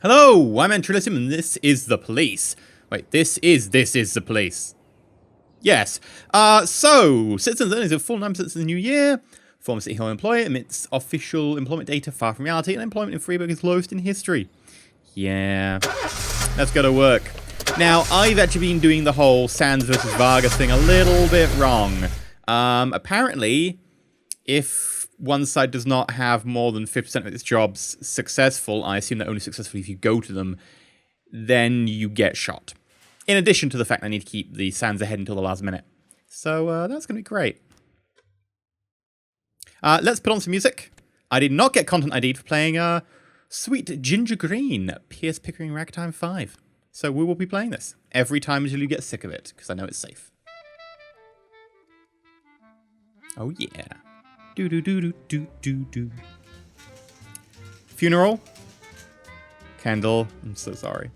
Hello, I'm EnterElysium and this is the police. Wait, this is the police. Yes. So, citizens earnings of full 9% since the new year. Former City Hall employee admits official employment data far from reality, and employment in Freiburg is lowest in history. Yeah. Let's go to work. Now, I've actually been doing the whole Sands versus Varga thing a little bit wrong. Apparently, if one side does not have more than 50% of its jobs successful, I assume they're only successful if you go to them, then you get shot. In addition to the fact I need to keep the Sands ahead until the last minute. So that's going to be great. Let's put on some music. I did not get content ID'd for playing Sweet Ginger Green, Pierce Pickering Ragtime 5. So we will be playing this every time until you get sick of it, because I know it's safe. Oh yeah. Do do do do do do do. Funeral. Candle. I'm so sorry.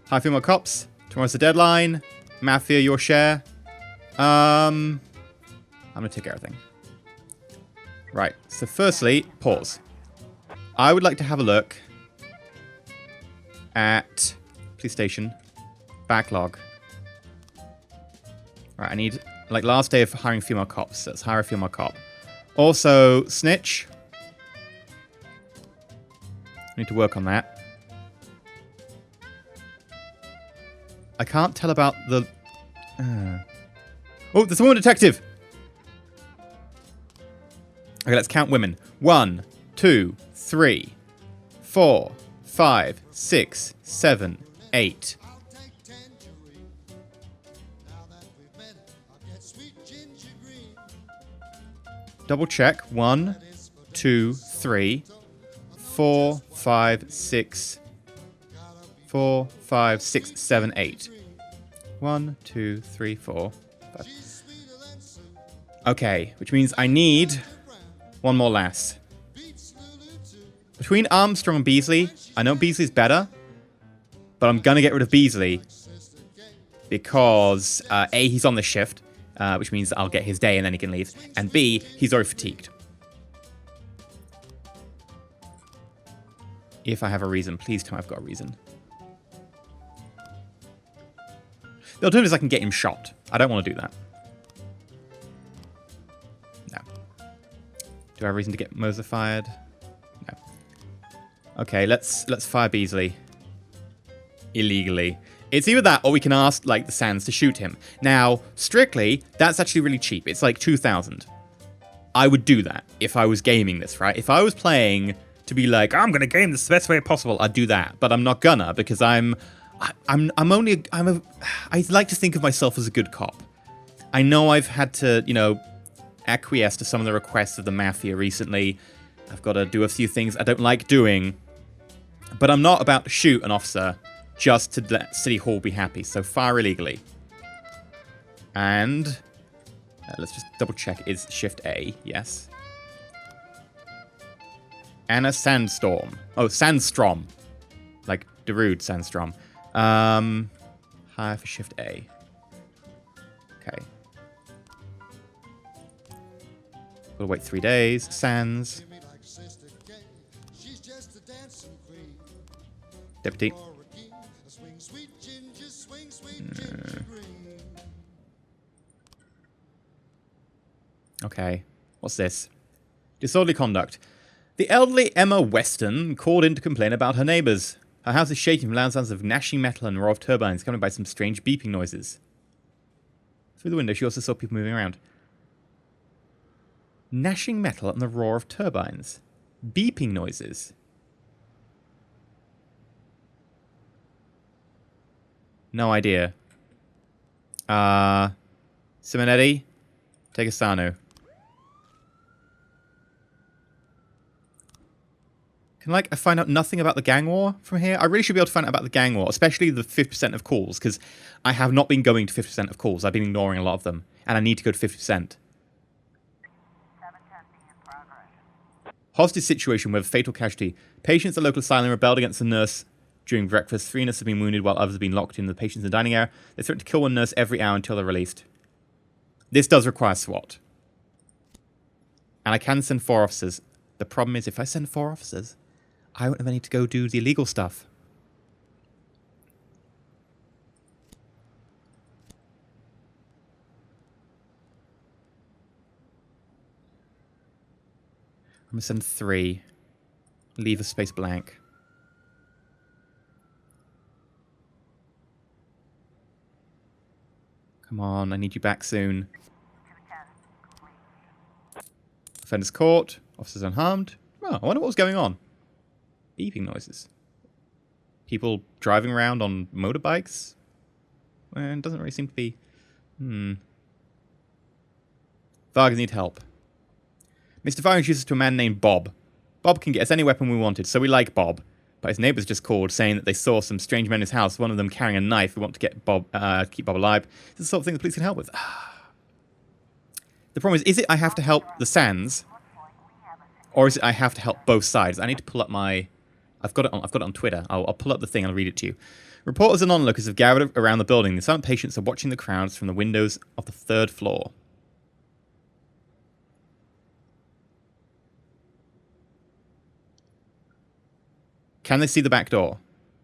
High female cops. Tomorrow's the deadline. Mafia, your share. I'm gonna take everything. Right. So firstly, pause. I would like to have a look at police station backlog. Right. I need like last day of hiring female cops. Let's hire a female cop. Also, snitch. I need to work on that. I can't tell about the... Oh, there's a woman detective! Okay, let's count women. 1, 2, 3, 4, 5, 6, 7, 8. Double check. 1, 2, 3, 4, 5, 6, 4, 5, 6, 7, 8. 1, 2, 3, 4, 5. Okay, which means I need one more lass. Between Armstrong and Beasley, I know Beasley's better, but I'm gonna get rid of Beasley because A, he's on the shift. Which means I'll get his day and then he can leave. And B, he's already fatigued. If I have a reason, please tell me I've got a reason. The alternative is I can get him shot. I don't want to do that. No. Do I have a reason to get Moser fired? No. Okay, let's fire Beasley. Illegally. It's either that, or we can ask, like, the Sands to shoot him. Now, strictly, that's actually really cheap. It's like 2,000. I would do that if I was gaming this, right? If I was playing to be like, I'm gonna game this the best way possible, I'd do that. But I'm not gonna, because I like to think of myself as a good cop. I know I've had to, you know, acquiesce to some of the requests of the Mafia recently. I've got to do a few things I don't like doing. But I'm not about to shoot an officer just to let City Hall be happy. So fire illegally. And let's just double check. Is Shift A? Yes. Anna Sandstorm. Oh, Sandstrom. Like Darude Sandstrom. Hire for Shift A. Okay. We'll wait 3 days. Sands. Deputy. Okay, what's this? Disorderly conduct. The elderly Emma Weston called in to complain about her neighbours. Her house is shaking from loud sounds of gnashing metal and roar of turbines, accompanied by some strange beeping noises. Through the window, she also saw people moving around. Gnashing metal and the roar of turbines. Beeping noises. No idea. Simonetti, take a Sanu. Can, like, I find out nothing about the gang war from here? I really should be able to find out about the gang war, especially the 50% of calls, because I have not been going to 50% of calls. I've been ignoring a lot of them, and I need to go to 50%. Hostage situation with fatal casualty. Patients at local asylum rebelled against the nurse during breakfast. 3 nurses have been wounded while others have been locked in the patients in the dining area. They threaten to kill one nurse every hour until they're released. This does require SWAT. And I can send 4 officers. The problem is, if I send 4 officers, I won't have any to go do the illegal stuff. I'm going to send 3. Leave a space blank. Come on, I need you back soon. Offenders caught. Officers unharmed. Oh, I wonder what was going on. Beeping noises. People driving around on motorbikes? Well, it doesn't really seem to be... Vargas need help. Mr. Vargas introduces us to a man named Bob. Bob can get us any weapon we wanted, so we like Bob. But his neighbors just called, saying that they saw some strange men in his house, one of them carrying a knife. We want to get Bob, keep Bob alive. It's the sort of thing the police can help with. The problem is it I have to help the Sands, or is it I have to help both sides? I need to pull up my... I've got it on Twitter. I'll pull up the thing and I'll read it to you. Reporters and onlookers have gathered around the building. The silent patients are watching the crowds from the windows of the 3rd floor. Can they see the back door?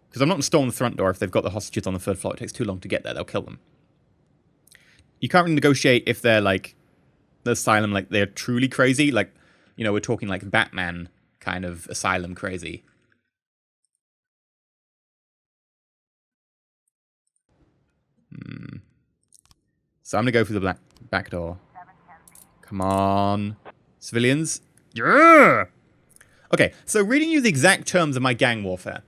Because I'm not going to storm the front door if they've got the hostages on the 3rd floor. It takes too long to get there. They'll kill them. You can't really negotiate if they're, like, the asylum, like, they're truly crazy. Like, you know, we're talking, like, Batman kind of asylum crazy. So I'm going to go through the back door. Come on. Civilians? Yeah! Okay, so reading you the exact terms of my gang warfare.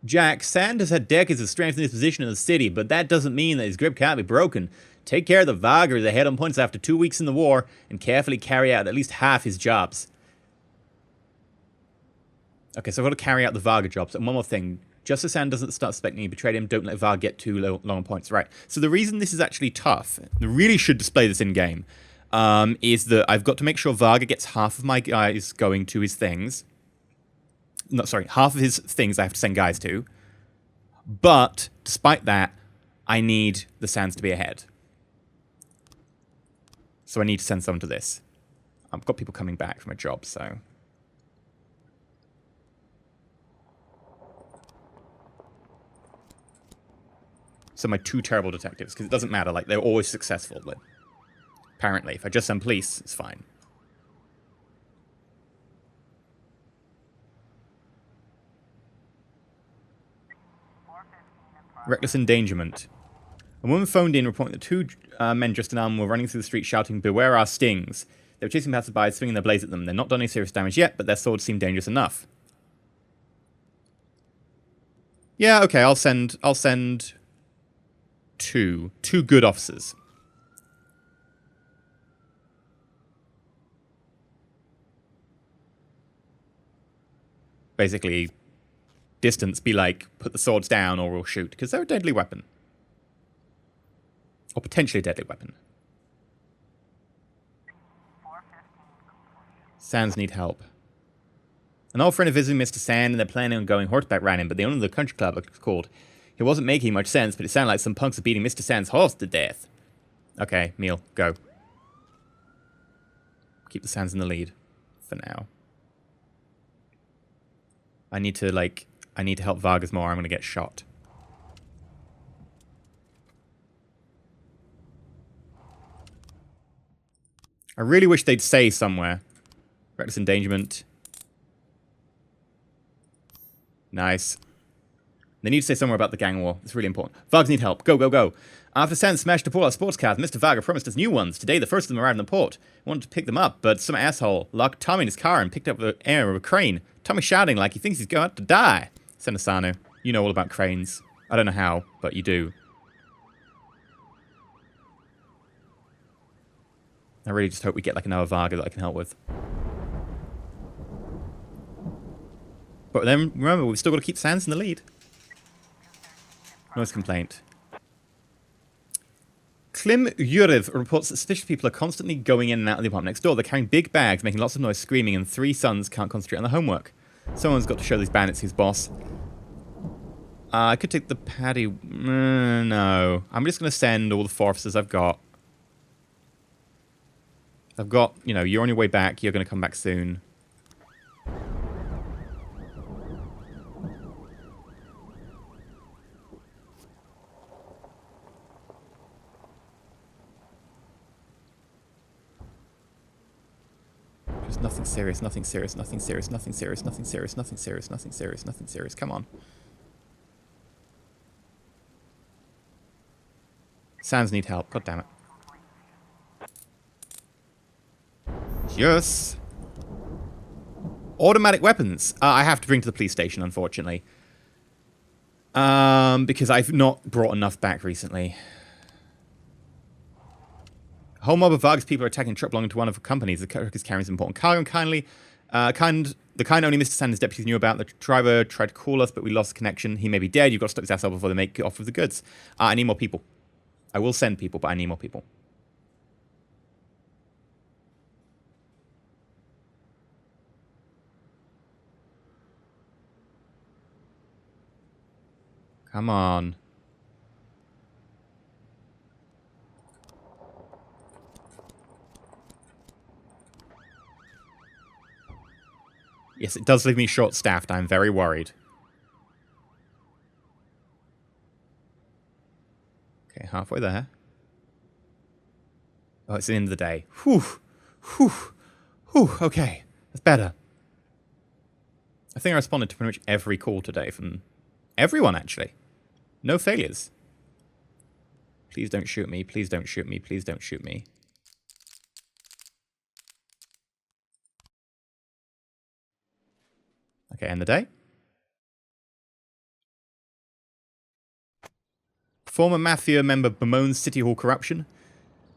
Jack, Sand has had decades of strengthening his position in the city, but that doesn't mean that his grip can't be broken. Take care of the Vargas ahead on points after 2 weeks in the war, and carefully carry out at least half his jobs. Okay, so I've got to carry out the Vargas jobs. And one more thing. Just as Sand doesn't start suspecting he betrayed him, don't let Vargas get too long on points. Right, so the reason this is actually tough, I really should display this in-game, is that I've got to make sure Vargas gets half of my guys going to his things. No, sorry, half of his things I have to send guys to. But, despite that, I need the Sands to be ahead. So I need to send someone to this. I've got people coming back from a job, so... So my 2 terrible detectives, because it doesn't matter, like, they're always successful, but... Apparently, if I just send police, it's fine. Reckless endangerment. A woman phoned in reporting that 2 men dressed in armor were running through the street shouting, "Beware our stings." They were chasing passersby, swinging their blades at them. They're not done any serious damage yet, but their swords seem dangerous enough. Yeah, okay, I'll send 2 good officers. Basically, distance be like, put the swords down or we'll shoot, because they're a deadly weapon. Or potentially a deadly weapon. Sands need help. An old friend is visiting Mr. Sand, and they're planning on going horseback riding, but the owner of the country club is called. It wasn't making much sense, but it sounded like some punks are beating Mr. Sand's horse to death. Okay, Meal, go. Keep the Sands in the lead. For now. I need to help Vargas more, I'm gonna get shot. I really wish they'd say somewhere. Reckless endangerment. Nice. They need to say somewhere about the gang war. It's really important. Vargas need help. Go, go, go. After Sand smashed the port of sports cars, Mr. Vargas promised us new ones. Today, the first of them arrived in the port. We wanted to pick them up, but some asshole locked Tommy in his car and picked up the air of a crane. Tommy shouting like he thinks he's going to die. Senasano, you know all about cranes. I don't know how, but you do. I really just hope we get like another Vargas that I can help with. But then, remember, we've still got to keep Sands in the lead. Noise complaint. Klim Yurev reports that suspicious people are constantly going in and out of the apartment next door. They're carrying big bags, making lots of noise, screaming, and 3 sons can't concentrate on their homework. Someone's got to show these bandits who's boss. I could take the Paddy... no. I'm just going to send all the 4 officers I've got. I've got, you know, you're on your way back. You're going to come back soon. Nothing serious, nothing serious, nothing serious, nothing serious, nothing serious, nothing serious, nothing serious, nothing serious. Come on. Sounds need help. God damn it. Yes. Automatic weapons. I have to bring to the police station, unfortunately. Because I've not brought enough back recently. A whole mob of Vargas people are attacking a truck belonging to one of the companies. The truck is carrying some important cargo. The kind only Mr. Sanders' deputies knew about. The driver tried to call us, but we lost connection. He may be dead. You've got to stop his asshole before they make it off with the goods. I need more people. I will send people, but I need more people. Come on. Yes, it does leave me short-staffed. I'm very worried. Okay, halfway there. Oh, it's the end of the day. Whew. Whew. Whew. Okay. That's better. I think I responded to pretty much every call today from everyone, actually. No failures. Please don't shoot me. Please don't shoot me. Please don't shoot me. Okay, end the day. Former mafia member bemoans City Hall corruption.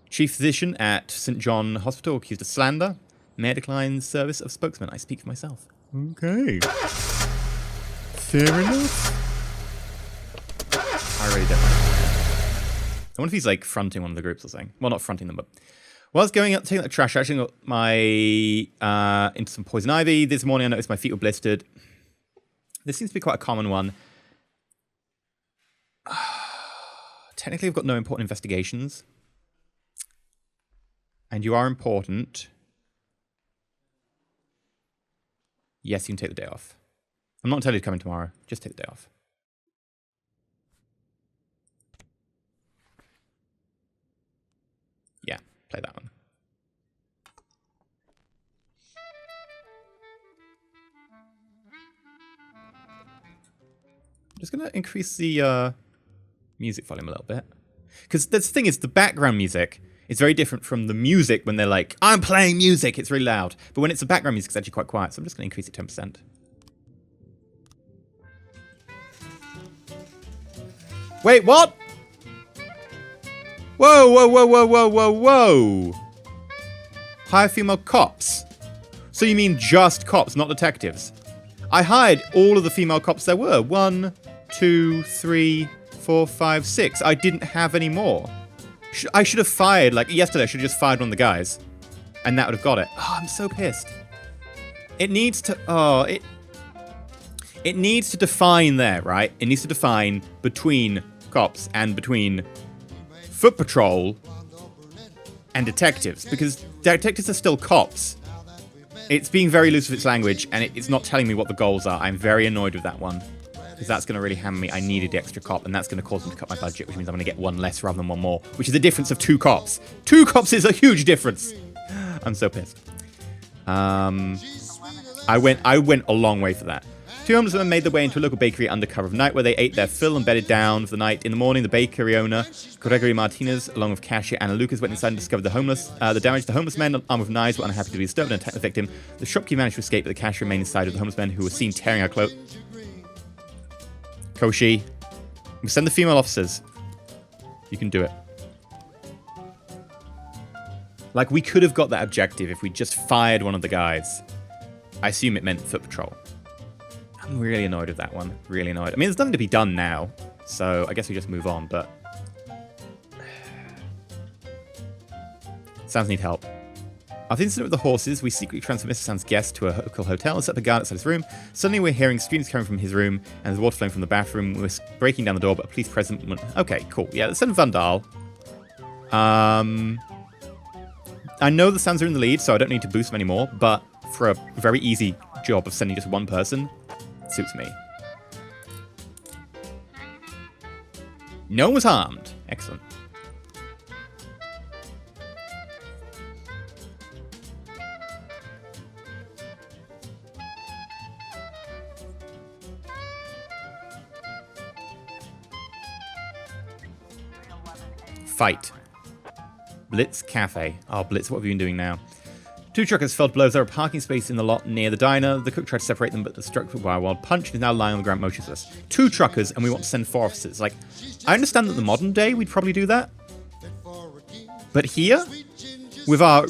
Chief physician at St. John Hospital accused of slander. Mayor declines service of spokesman. I speak for myself. Okay. Fair enough. I really don't like that. I wonder if he's like fronting one of the groups or something. Well, not fronting them, but while I was going out taking out the trash, I actually got my into some poison ivy. This morning I noticed my feet were blistered. This seems to be quite a common one. Technically, I've got no important investigations. And you are important. Yes, you can take the day off. I'm not telling you to come in tomorrow. Just take the day off. Yeah, play that one. I'm just going to increase the music volume a little bit. Because the thing is, the background music is very different from the music when they're like, I'm playing music, it's really loud. But when it's the background music, it's actually quite quiet. So I'm just going to increase it 10%. Wait, what? Whoa, whoa, whoa, whoa, whoa, whoa, whoa. Hire female cops. So you mean just cops, not detectives? I hired all of the female cops there were. 1, 2, 3, 4, 5, 6. I didn't have any more. I should have fired, like yesterday, I should have just fired one of the guys. And that would have got it. Oh, I'm so pissed. It needs to, it needs to define there, right? It needs to define between cops and between foot patrol and detectives. Because detectives are still cops. It's being very loose with its language, and it's not telling me what the goals are. I'm very annoyed with that one. Because that's going to really hammer me. I needed the extra cop, and that's going to cause them to cut my budget, which means I'm going to get one less rather than one more. Which is a difference of 2 cops. 2 cops is a huge difference. I'm so pissed. I went a long way for that. 2 homeless men made their way into a local bakery under cover of night, where they ate their fill and bedded down for the night. In the morning, the bakery owner, Gregory Martinez, along with cashier Anna Lucas, went inside and discovered the damage. The homeless men, armed with knives, were unhappy to be disturbed and attacked the victim. The shopkeeper managed to escape, but the cashier remained inside with the homeless men, who were seen tearing our clothes. Koshi, send the female officers. You can do it. Like, we could have got that objective if we just fired one of the guys. I assume it meant foot patrol. I'm really annoyed with that one. Really annoyed. I mean, there's nothing to be done now, so I guess we just move on, but... Sans need help. After the incident with the horses, we secretly transfer Mr. Sans' guest to a local hotel and set up a guard outside his room. Suddenly, we're hearing screams coming from his room, and there's water flowing from the bathroom. We're breaking down the door, but a police present... Okay, cool. Yeah, let's send Vandal. I know the Sans are in the lead, so I don't need to boost them anymore, but for a very easy job of sending just one person, suits me. No one was harmed. Excellent. Fight. Blitz Cafe. Oh, Blitz, what have you been doing now? Two truckers fell to blows. There are parking space in the lot near the diner. The cook tried to separate them, but the struck by a wild punch and is now lying on the ground motionless. Two truckers, and we want to send 4 officers. Like, I understand that in the modern day we'd probably do that. But here, with our,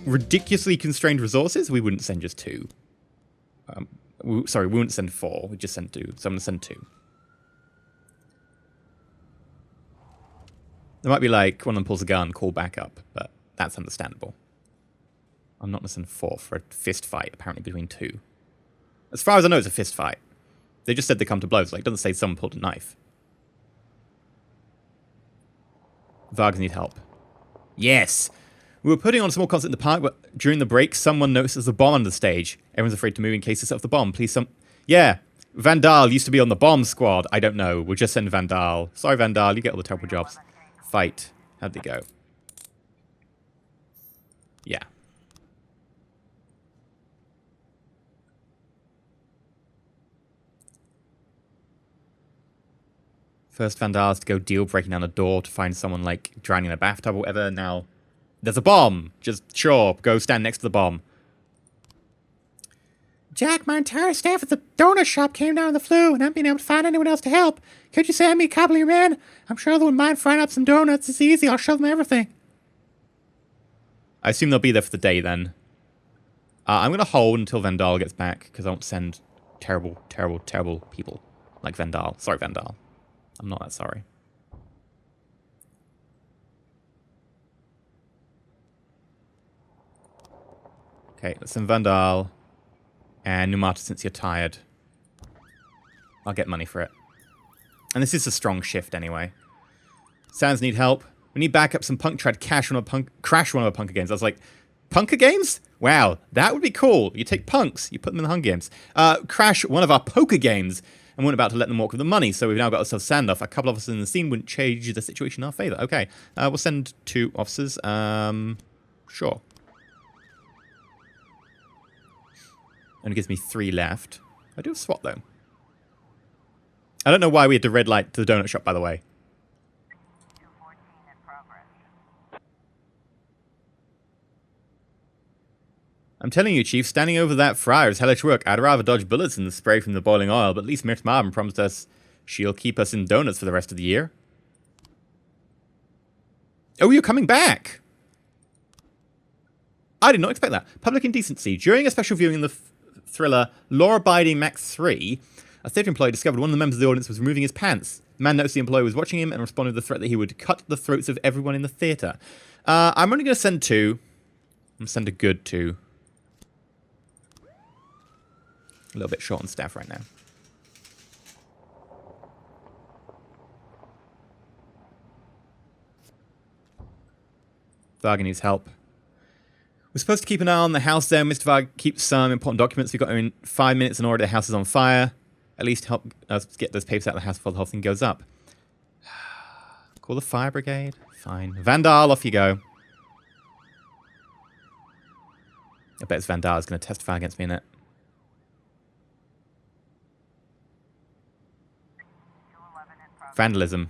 ridiculously constrained resources, we wouldn't send just 2. Sorry, we wouldn't send 4. We'd just send 2. So I'm going to send 2. There might be like, one of them pulls a gun, call back up, but that's understandable. I'm not going to send 4 for a fist fight, apparently between 2. As far as I know, it's a fist fight. They just said they come to blows. Like, it doesn't say someone pulled a knife. Vargas need help. Yes! We were putting on a small concert in the park, but during the break, someone notices a bomb under the stage. Everyone's afraid to move in case they set off the bomb. Please, Yeah! Vandal used to be on the bomb squad. I don't know. We'll just send Vandal. Sorry, Vandal. You get all the terrible jobs. Fight. How'd they go? Yeah. First Vandal is to go deal breaking down a door to find someone, like, drowning in a bathtub or whatever. Now, there's a bomb. Just, sure, go stand next to the bomb. Jack, my entire staff at the donut shop came down with the flu, and I haven't been able to find anyone else to help. Could you send me a couple of your men? I'm sure they wouldn't mind frying up some donuts. It's easy. I'll show them everything. I assume they'll be there for the day, then. I'm going to hold until Vandal gets back, because I won't send terrible, terrible, terrible people like Vandal. Sorry, Vandal. I'm not that sorry. Okay, let's send Vandal. And Numata, since you're tired. I'll get money for it. And this is a strong shift anyway. Sans need help. We need backup. Some punk tried to crash one of our Punker games. I was like, Punker games? Wow, that would be cool. You take punks, you put them in the Hunger Games. Crash one of our poker games, and we're about to let them walk with the money, so we've now got ourselves standoff. A couple of officers in the scene wouldn't change the situation in our favour. Okay, we'll send 2 officers. Sure. Only gives me 3 left. I do have SWAT, though. I don't know why we had to red light to the donut shop, by the way. I'm telling you, Chief, standing over that fryer is hellish work. I'd rather dodge bullets than the spray from the boiling oil, but at least Miss Marvin promised us she'll keep us in donuts for the rest of the year. Oh, you're coming back! I did not expect that. Public indecency. During a special viewing in the thriller Law-Abiding Max 3, a theatre employee discovered one of the members of the audience was removing his pants. The man noticed the employee was watching him and responded with the threat that he would cut the throats of everyone in the theatre. I'm only going to send 2. I'm going to send a good 2. A little bit short on staff right now. Varga needs help. We're supposed to keep an eye on the house there. Mr. Varga keeps some important documents. We've got in 5 minutes and already the house is on fire. At least help us get those papers out of the house before the whole thing goes up. Call the fire brigade. Fine. Vandal, off you go. I bet it's Vandal is going to testify against me in it. Vandalism.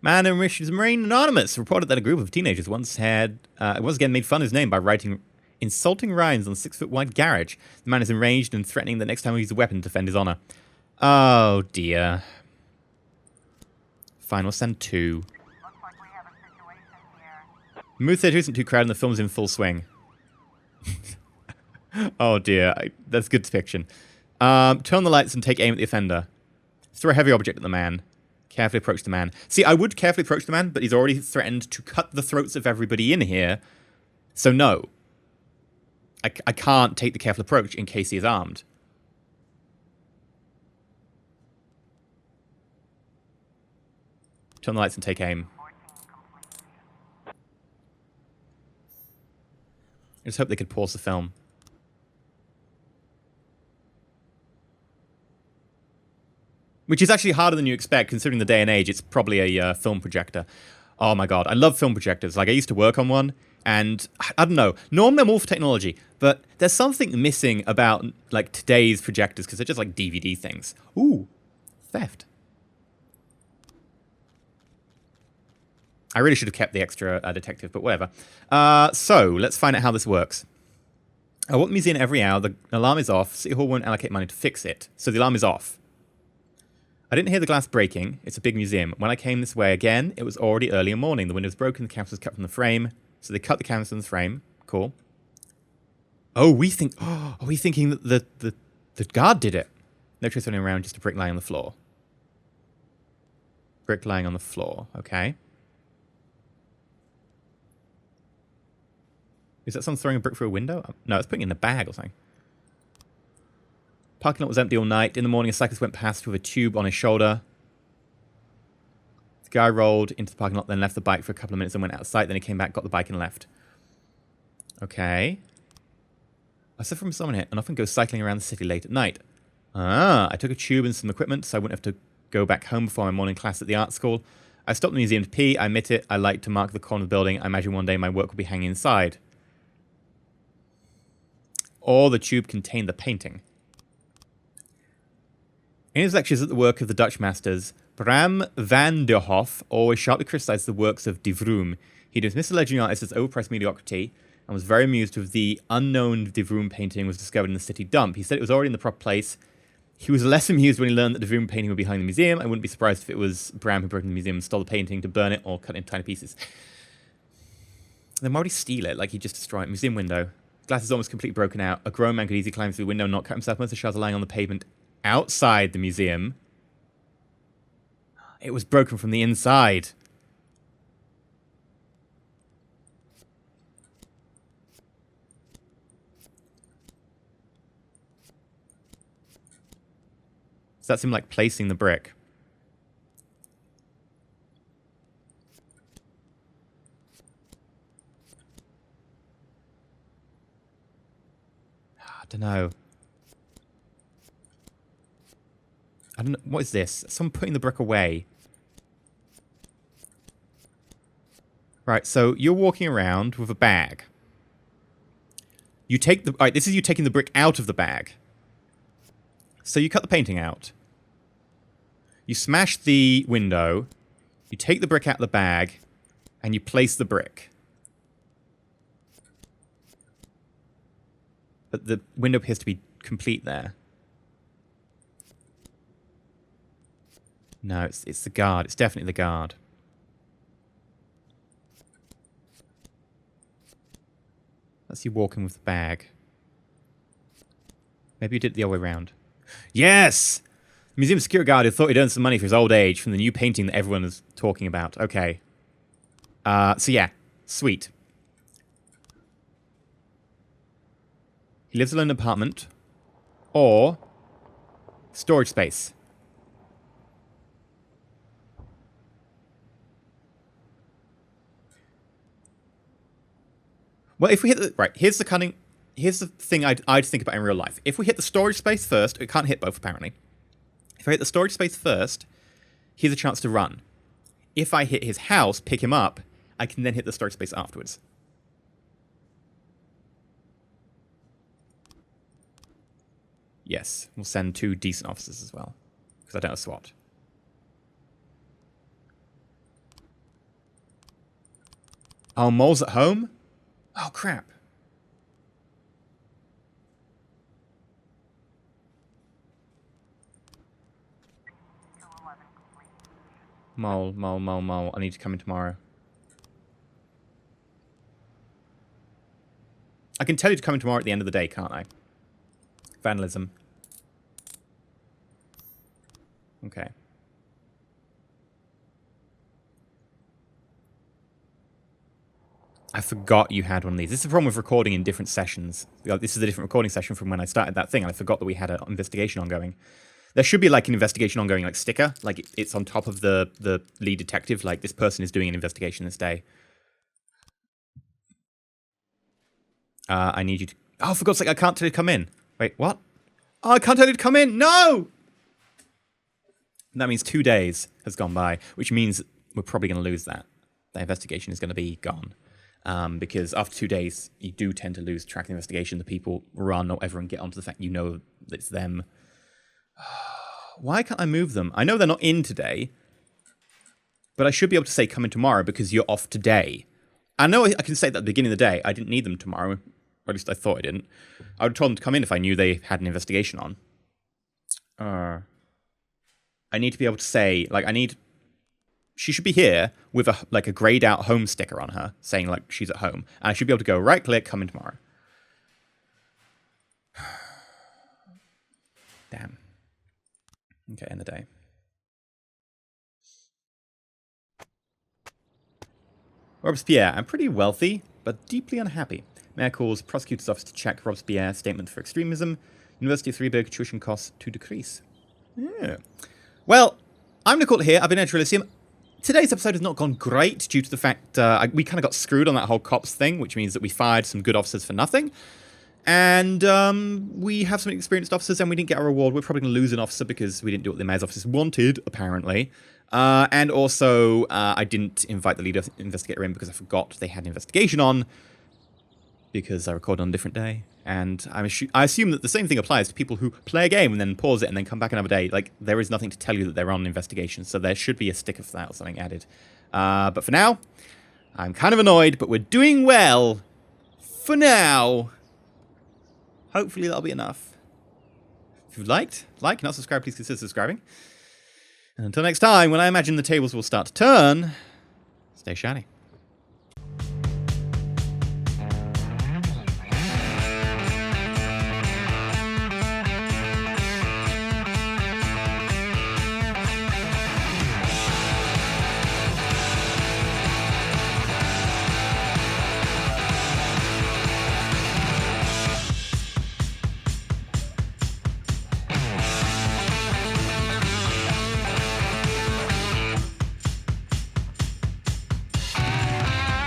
Man in Marine Anonymous reported that a group of teenagers once again made fun of his name by writing insulting rhymes on a 6-foot wide garage. The man is enraged and threatening that next time he uses a weapon to defend his honor. Oh dear. Fine, we'll send 2. Looks like we have a situation here. The movie theater isn't too crowded and the film's in full swing. Oh dear, that's good depiction. Turn on the lights and take aim at the offender. Throw a heavy object at the man. Carefully approach the man. See, I would carefully approach the man, but he's already threatened to cut the throats of everybody in here. So no. I can't take the careful approach in case he is armed. Turn the lights and take aim. I just hope they could pause the film. Which is actually harder than you expect, considering the day and age. It's probably a film projector. Oh my god, I love film projectors. Like, I used to work on one, and I don't know. Normally I'm all for technology, but there's something missing about, like, today's projectors, because they're just like DVD things. Ooh, theft. I really should have kept the extra detective, but whatever. So, let's find out how this works. I want the museum every hour. The alarm is off. City Hall won't allocate money to fix it. So the alarm is off. I didn't hear the glass breaking. It's a big museum. When I came this way again, it was already early in the morning. The window was broken. The canvas was cut from the frame. So they cut the canvas from the frame. Cool. Oh, are we thinking that the guard did it? No trace running around, just a brick lying on the floor. Brick lying on the floor. Okay. Is that someone throwing a brick through a window? No, it's putting it in a bag or something. Parking lot was empty all night. In the morning, a cyclist went past with a tube on his shoulder. The guy rolled into the parking lot, then left the bike for a couple of minutes and went outside. Then he came back, got the bike and left. Okay. I suffer from insomnia and often go cycling around the city late at night. I took a tube and some equipment so I wouldn't have to go back home before my morning class at the art school. I stopped in the museum to pee. I admit it. I like to mark the corner of the building. I imagine one day my work will be hanging inside. Or the tube contained the painting. In his lectures at the work of the Dutch masters, Bram van der Hoef always sharply criticized the works of De Vroom. He dismissed the legendary artist as overpriced mediocrity and was very amused with the unknown De Vroom painting was discovered in the city dump. He said it was already in the proper place. He was less amused when he learned that De Vroom painting would be behind the museum. I wouldn't be surprised if it was Bram who broke into the museum and stole the painting to burn it or cut it into tiny pieces. Then why would he steal it? Like he just destroyed it. Museum window. Glass is almost completely broken out. A grown man could easily climb through the window and not cut himself. Most of the shards are lying on the pavement outside the museum. It was broken from the inside. So that's him like placing the brick. I don't know. I don't know. What is this? Someone putting the brick away. Right, so you're walking around with a bag. You take the... Alright, this is you taking the brick out of the bag. So you cut the painting out. You smash the window. You take the brick out of the bag. And you place the brick. But the window appears to be complete there. No, it's the guard. It's definitely the guard. That's you walking with the bag. Maybe you did it the other way around. Yes! Museum security guard who thought he'd earned some money for his old age from the new painting that everyone is talking about. Okay. So yeah. Sweet. He lives alone in an apartment. Or storage space. Well, if we hit the... Right, here's the cunning... Here's the thing I'd think about in real life. If we hit the storage space first... It can't hit both, apparently. If I hit the storage space first, here's a chance to run. If I hit his house, pick him up, I can then hit the storage space afterwards. Yes, we'll send 2 decent officers as well. Because I don't have SWAT. Oh, Mole's at home? Oh, crap. Mole. I need to come in tomorrow. I can tell you to come in tomorrow at the end of the day, can't I? Vandalism. Okay. I forgot you had one of these. This is the problem with recording in different sessions. This is a different recording session from when I started that thing, and I forgot that we had an investigation ongoing. There should be like an investigation ongoing like sticker, like it's on top of the lead detective, like this person is doing an investigation this day. I need you to... Oh, for God's sake, I can't tell you to come in. Wait, what? Oh, I can't tell you to come in! No! And that means 2 days has gone by, which means we're probably going to lose that. That investigation is going to be gone. Because after 2 days, you do tend to lose track of the investigation. The people run or everyone get onto the fact you know that it's them. Why can't I move them? I know they're not in today. But I should be able to say come in tomorrow because you're off today. I know I can say that at the beginning of the day. I didn't need them tomorrow. Or at least I thought I didn't. I would have told them to come in if I knew they had an investigation on. I need to be able to say, like, she should be here with a grayed out home sticker on her saying, like, she's at home. And I should be able to go right click, come in tomorrow. Damn. Okay, end the day. Robespierre, I'm pretty wealthy, but deeply unhappy. Mayor calls prosecutor's office to check Robespierre's statement for extremism. University of Freiburg tuition costs to decrease. Yeah. Well, I'm Nicole here. I've been EnterElysium. Today's episode has not gone great due to the fact we kind of got screwed on that whole cops thing, which means that we fired some good officers for nothing. And we have some experienced officers and we didn't get our reward. We're probably going to lose an officer because we didn't do what the mayor's officers wanted, apparently. And also, I didn't invite the lead investigator in because I forgot they had an investigation on because I recorded on a different day. And I assume that the same thing applies to people who play a game and then pause it and then come back another day. Like, there is nothing to tell you that they're on an investigation, so there should be a sticker for that or something added. But for now, I'm kind of annoyed, but we're doing well. For now. Hopefully that'll be enough. If you've like and not subscribed, please consider subscribing. And until next time, when I imagine the tables will start to turn, stay shiny.